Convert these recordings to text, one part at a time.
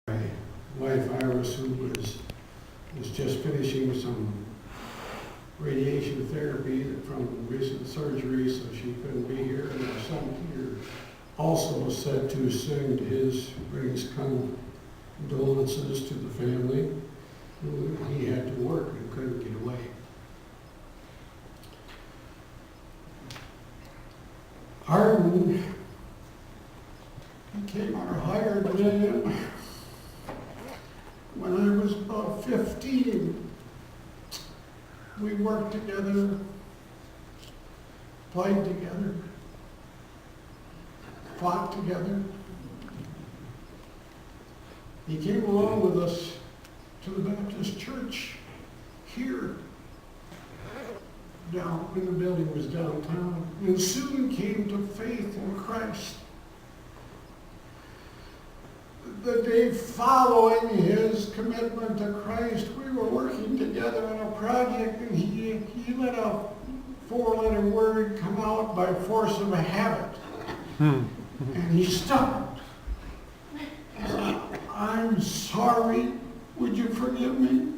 My wife Iris, who was just finishing some radiation therapy from recent surgery, so she couldn't be here. And our son Peter also said to send his greatest condolences to the family. He had to work and couldn't get away. Arden became our hired man when I was about 15. We worked together, played together, fought together. He came along with us to the Baptist church here, down when the building was downtown, and soon came to faith in Christ. The day following his commitment to Christ, we were working together on a project, and he let a four-letter word come out by force of a habit. And he stopped. He said, "I'm sorry, would you forgive me?"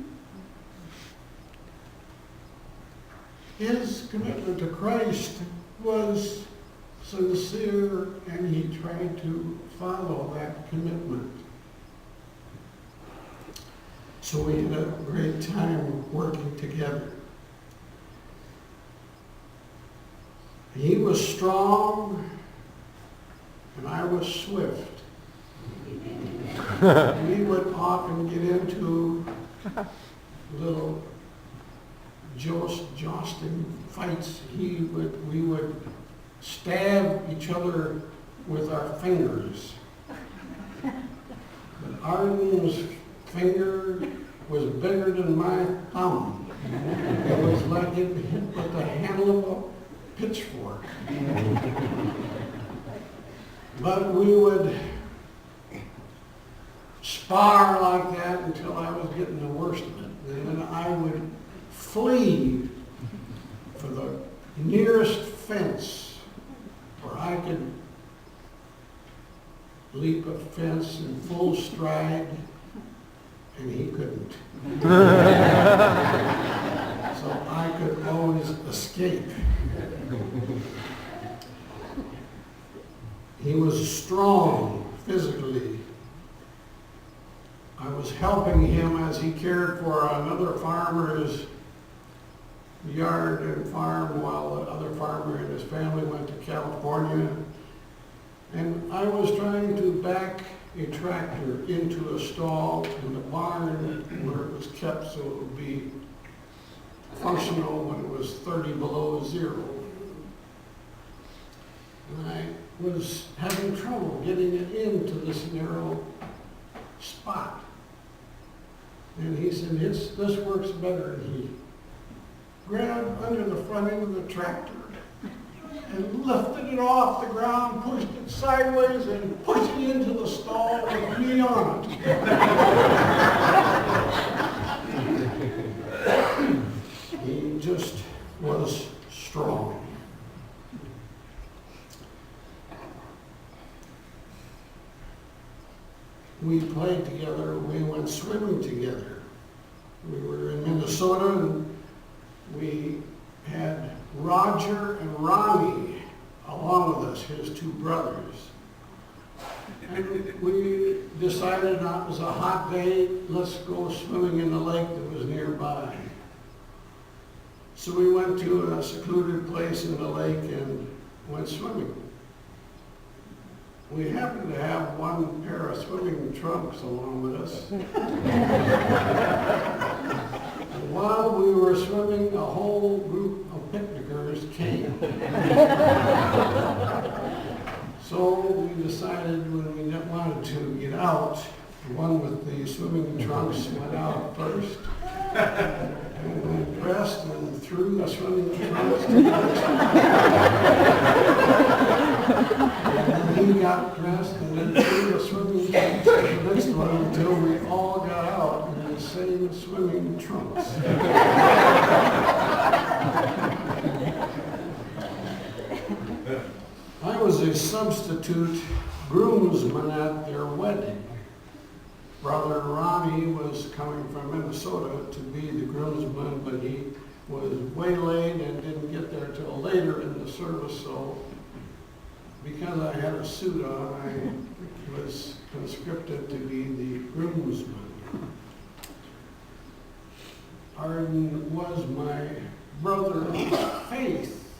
His commitment to Christ was sincere, and he tried to follow that commitment. So we had a great time working together. He was strong, and I was swift. We would often get into little jousting fights. We would stab each other with our fingers. But Arden's finger was bigger than my thumb. It was like it hit with the handle of a pitchfork. But we would spar like that until I was getting the worst of it. And then I would flee for the nearest fence where I could leap a fence in full stride, and he couldn't. So I could always escape. He was strong physically. I was helping him as he cared for another farmer's yard and farm while the other farmer and his family went to California. And I was trying to back a tractor into a stall in the barn where it was kept so it would be functional when it was 30 below zero. And I was having trouble getting it into this narrow spot. And he said, this works better. And he grabbed under the front end of the tractor and lifted it off the ground, pushed it sideways, and pushed it into the stall with me on it. He just was strong. We played together, we went swimming together. We were in Minnesota, and we had Roger and Ronnie along with us, his two brothers. And we decided it was a hot day, let's go swimming in the lake that was nearby. So we went to a secluded place in the lake and went swimming. We happened to have one pair of swimming trunks along with us. And while we were swimming, a whole group of picnickers came. So we decided when we wanted to get out, the one with the swimming trunks went out first. And we dressed and threw the swimming trunks to the next one. And then he got dressed and then threw the swimming trunks to the next one until we all got out in the same swimming trunks. I was a substitute groomsman at their wedding. Brother Ronnie was coming from Minnesota to be the groomsman, but he was waylaid and didn't get there till later in the service, so because I had a suit on, I was conscripted to be the groomsman. Arden was my brother in faith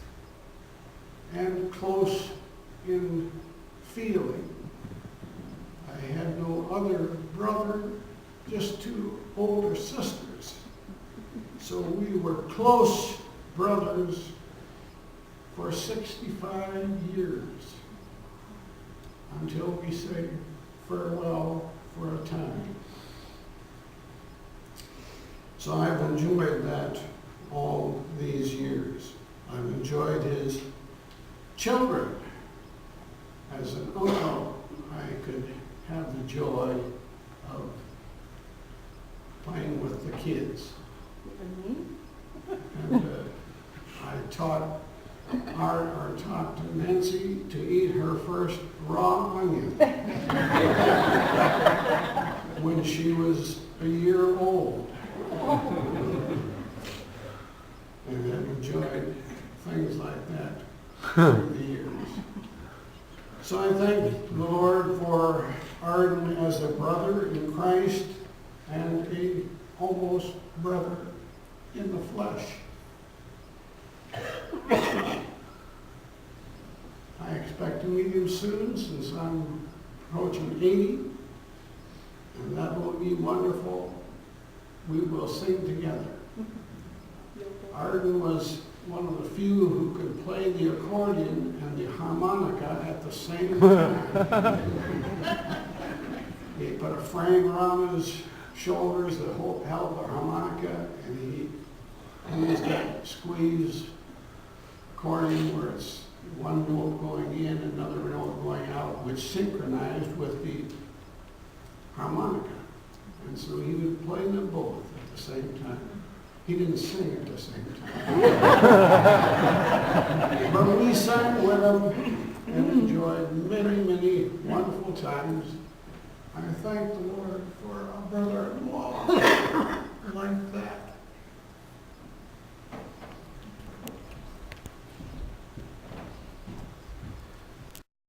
and close in feeling. I had no other brother, just two older sisters. So we were close brothers for 65 years until we say farewell for a time. So I've enjoyed that all these years. I've enjoyed his children. As an uncle, I could have the joy of playing with the kids. And I taught Nancy to eat her first raw onion when she was a year old. And I've enjoyed things like that through the years. So I thank the Lord for Arden as a brother in Christ and a almost brother in the flesh. I expect to meet him soon since I'm approaching 80, and that will be wonderful. We will sing together. Arden was one of the few who could play the accordion and the harmonica at the same time. He put a frame around his shoulders that held the harmonica, and he used that squeeze accordion where it's one note going in, another note going out, which synchronized with the harmonica. And so he would play them both at the same time. He didn't sing at the same time. But we sang with him and enjoyed many, many wonderful times. I thank the Lord for